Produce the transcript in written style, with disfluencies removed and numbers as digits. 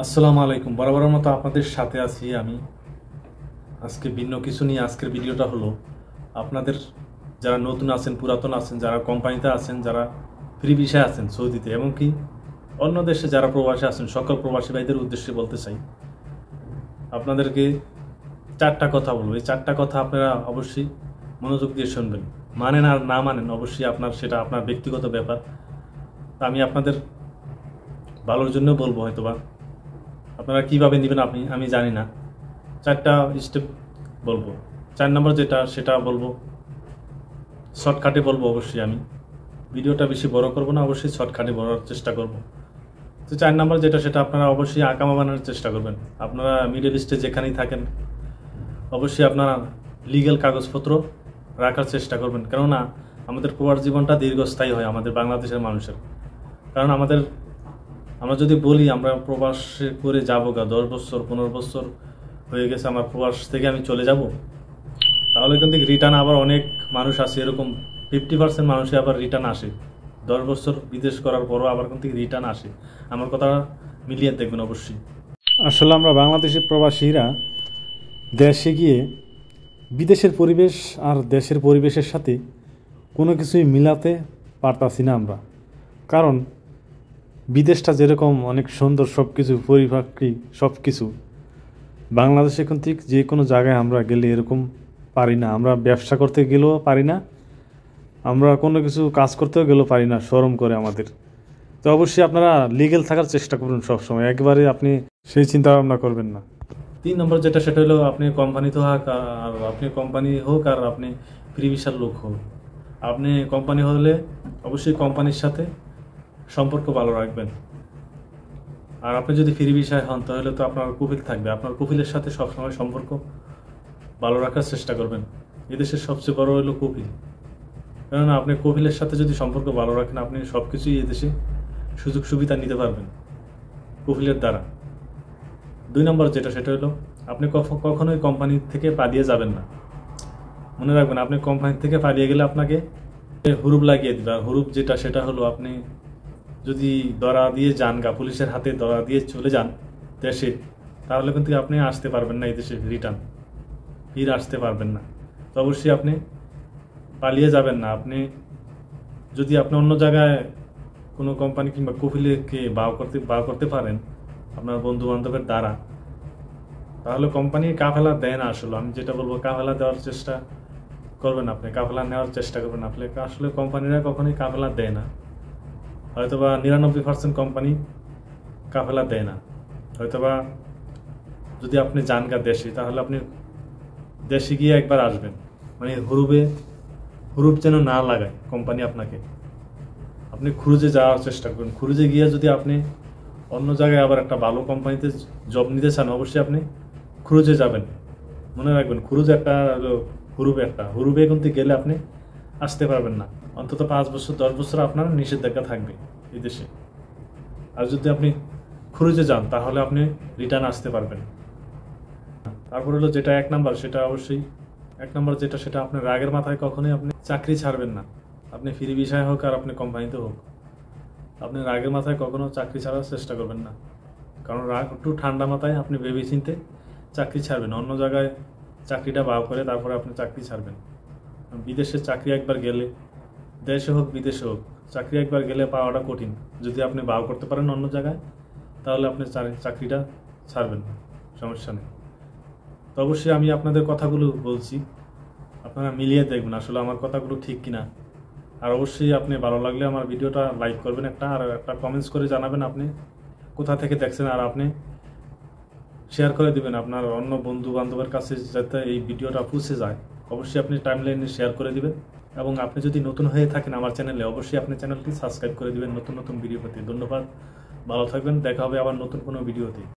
আসসালামু আলাইকুম। বরাবরের মতো আপনাদের সাথে আছি আমি। আজকে ভিন্ন কিছু নিয়ে আজকের ভিডিওটা হলো আপনাদের যারা নতুন আছেন, পুরাতন আছেন, যারা কোম্পানিতে আছেন, যারা ফ্রি ভিসায় আছেন সৌদিতে, এমনকি অন্য দেশে যারা প্রবাসী আছেন, সকল প্রবাসী ভাইদের উদ্দেশ্যে বলতে চাই, আপনাদেরকে চারটা কথা বলবো। এই চারটা কথা আপনারা অবশ্যই মনোযোগ দিয়ে শুনবেন। মানেন আর না মানেন অবশ্যই সেটা আপনার ব্যক্তিগত ব্যাপার। আমি আপনাদের ভালোর জন্য বলবো, হয়তোবা আপনারা কীভাবে নেবেন আমি জানি না। চারটা স্টেপ বলবো। 4 নম্বর যেটা সেটা বলবো, শর্টকাটে বলবো। অবশ্যই আমি ভিডিওটা বেশি বড় করব না, অবশ্যই শর্টকাটে বলার চেষ্টা করব। তো 4 নম্বর যেটা সেটা আপনারা অবশ্যই আকামা বানানোর চেষ্টা করবেন। আপনারা মিডল ইস্টে যেখানেই থাকেন অবশ্যই আপনারা লিগ্যাল কাগজপত্র রাখার চেষ্টা করবেন, কেননা আমাদের প্রবাস জীবনটা দীর্ঘস্থায়ী হয় আমাদের বাংলাদেশের মানুষের। কারণ আমরা যদি বলি আমরা প্রবাস করে যাবো 10 বছর 15 বছর হয়ে গেছে আমার প্রবাস থেকে আমি চলে যাব, তাহলে কিন্তু রিটার্ন আবার অনেক মানুষ আসে, এরকম 50% মানুষই আবার রিটার্ন আসে। 10 বছর বিদেশ করার পরও আবার কিন্তু রিটার্ন আসে। আমার কথা মিলিয়ে দেখবেন অবশ্যই। আসলে আমরা বাংলাদেশি প্রবাসীরা দেশে গিয়ে বিদেশের পরিবেশ আর দেশের পরিবেশের সাথে কোনো কিছুই মিলাতে পারতাছি না আমরা। কারণ বিদেশটা যেরকম অনেক সুন্দর, সব কিছু পরিপাটি, সব কিছু বাংলাদেশে কিন্তু যে কোনো জায়গায় আমরা গেলে এরকম পারি না। আমরা ব্যবসা করতে গেলেও পারি না, আমরা কোনো কিছু কাজ করতেও গেলেও পারি না, শরম করে আমাদের। তো অবশ্যই আপনারা লিগ্যাল থাকার চেষ্টা করুন সবসময়, একবারে আপনি সেই চিন্তা ভাবনা করবেন না। 3 নম্বর যেটা সেটা হলো আপনি কোম্পানিতে হোক আর আপনি কোম্পানি হোক আর আপনি ফ্রি ভিসার লোক হোক, আপনি কোম্পানি হলে অবশ্যই কোম্পানির সাথে সম্পর্ক ভালো রাখবেন। আর আপনি যদি ফ্রি ভিসায় হন তাহলে তো আপনার কফিল থাকবে, আপনার কফিলের সাথে সবসময় সম্পর্ক ভালো রাখার চেষ্টা করবেন। এদেশের সবচেয়ে বড় হলো কফিল, কেননা আপনি কফিলের সাথে যদি সম্পর্ক ভালো রাখেন আপনি সব কিছুই এদেশে সুযোগ সুবিধা নিতে পারবেন কফিলের দ্বারা। 2 নম্বর যেটা সেটা হলো আপনি কখনোই কোম্পানি থেকে পালিয়ে যাবেন না। মনে রাখবেন, আপনি কোম্পানি থেকে পালিয়ে গেলে আপনাকে হুরুপ লাগিয়ে দেবে। আর হুরুপ যেটা সেটা হলো আপনি যদি ধরা দিয়ে যান, পুলিশের হাতে ধরা দিয়ে চলে যান দেশে, তাহলে কিন্তু আপনি আসতে পারবেন না, এই দেশে ফিরে আসতে পারবেন না। তো অবশ্যই আপনি পালিয়ে যাবেন না। যদি আপনি অন্য জায়গায় কোনো কোম্পানি কিংবা কফিলকে বাও করতে পারেন আপনার বন্ধু বান্ধবের দ্বারা, তাহলে কোম্পানি কাফেলা দেয় না। আসলে আমি যেটা বলবো, কাফেলা দেওয়ার চেষ্টা করবেন, আপনি কাফেলা নেওয়ার চেষ্টা করবেন। আসলে কোম্পানিরা কখনোই কাফেলা দেয় না, হয়তোবা 99% কোম্পানি কাফেলা দেয় না। হয়তোবা যদি আপনি যান দেশে, তাহলে আপনি দেশে গিয়ে একবার আসবেন, মানে হুরুপ যেন না লাগায় কোম্পানি আপনাকে। আপনি খুঁজে যাওয়ার চেষ্টা করুন। খুঁজে গিয়ে যদি আপনি অন্য জায়গায় আবার একটা ভালো কোম্পানিতে জব নিতে চান, অবশ্যই আপনি খুঁজে যাবেন। মনে রাখবেন, হুরুপে কিন্তু গেলে আপনি আসতে পারবেন না। অন্তত 5 বছর 10 বছর আপনার নিষেধাজ্ঞা থাকবে এই দেশে। আর যদি আপনি খুঁজে যান তাহলে আপনি রিটার্ন আসতে পারবেন। তারপর হলো যেটা 1 নম্বর, সেটা অবশ্যই 1 নম্বর যেটা সেটা আপনার রাগের মাথায় কখনোই আপনি চাকরি ছাড়বেন না। আপনি ফ্রি ভিসায় হোক আর আপনি কোম্পানিতে হোক, আপনি রাগের মাথায় কখনো চাকরি ছাড়ার চেষ্টা করবেন না। কারণ একটু ঠান্ডা মাথায় আপনি ভেবে চিনতে চাকরি ছাড়বেন। অন্য জায়গায় চাকরিটা বাও করে তারপরে আপনি চাকরি ছাড়বেন। বিদেশে চাকরি একবার গেলে, দেশে হোক বিদেশে হোক, চাকরি একবার গেলে পাওয়াটা কঠিন। যদি আপনি বাও করতে পারেন অন্য জায়গায়, তাহলে আপনি চাকরিটা ছাড়বেন, সমস্যা নেই। তো অবশ্যই আমি আপনাদের কথাগুলো বলছি, আপনারা মিলিয়ে দেখবেন আসলে আমার কথাগুলো ঠিক কিনা। আর অবশ্যই আপনি ভালো লাগলে আমার ভিডিওটা লাইক করবেন আর একটা কমেন্টস করে জানাবেন আপনি কোথা থেকে দেখছেন। আর আপনি শেয়ার করে দিবেন আপনার অন্য বন্ধু বান্ধবের কাছে, যাতে এই ভিডিওটা পৌঁছে যায়। অবশ্যই আপনি টাইমলাইনে শেয়ার করে দিবেন। এবং আপনি যদি নতুন হয়ে থাকেন আমার চ্যানেলে, অবশ্যই আপনি চ্যানেলটি সাবস্ক্রাইব করে দিবেন নতুন নতুন ভিডিও পেতে। ধন্যবাদ, ভালো থাকবেন, দেখা হবে আবার নতুন কোনো ভিডিওতে।